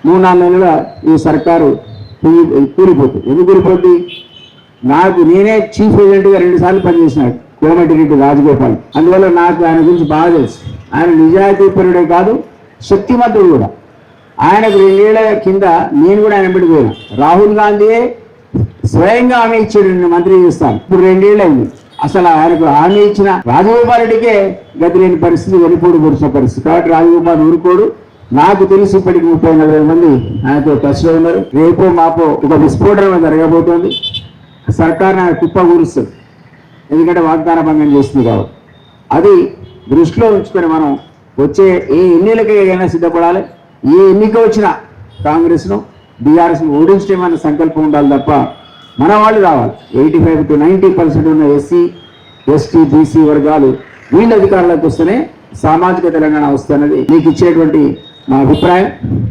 3-4 నెలల ఈ సర్కారు కూలిపోతుంది. ఎందుకు కూలిపోద్ది? నేనే చీఫ్ ఏజెంట్గా 2 సార్లు పనిచేసినాడు కోమటిరెడ్డి రాజగోపాల్. అందువల్ల నాకు ఆయన గురించి బాగా తెలుసు. ఆయన నిజాయితీపరుడే కాదు, శక్తిమంతుడు కూడా. ఆయనకు 2 ఏళ్ల కింద నేను కూడా ఆయన పడిపోయాను. రాహుల్ గాంధీయే స్వయంగా హామీ ఇచ్చాడు, నేను మంత్రి చేస్తాను. ఇప్పుడు 2 ఏళ్ళు అయింది. అసలు ఆయనకు హామీ ఇచ్చిన రాజగోపాల్ రెడ్డికే గతి లేని పరిస్థితి, వెనుపోడు పొడిచిన పరిస్థితి. కాబట్టి రాజగోపాల్ ఊరుకోడు. నాకు తెలిసి ఇప్పటికి 30-40 మంది ఆయనతో టచ్లో ఉన్నారు. రేపో మాపో ఒక విస్ఫోటనం జరగబోతోంది. సర్కార్ ఆయన కుప్ప కూరుస్తుంది, ఎందుకంటే వాగ్దాన భంగం చేస్తుంది కాబట్టి. అది దృష్టిలో ఉంచుకొని మనం వచ్చే ఏ ఎన్నికలకైనా సిద్ధపడాలి. ఏ ఎన్నిక వచ్చినా కాంగ్రెస్ను బీఆర్ఎస్ను ఓడించడమన్న సంకల్పం ఉండాలి తప్ప మన వాళ్ళు రావాలి. 85 to 90% ఉన్న ఎస్సీ, ఎస్టీ, బీసీ వర్గాలు వీళ్ళ అధికారులకు వస్తేనే సామాజిక తెలంగాణ వస్తున్నది మీకు ఇచ్చేటువంటి మా అభిప్రాయం.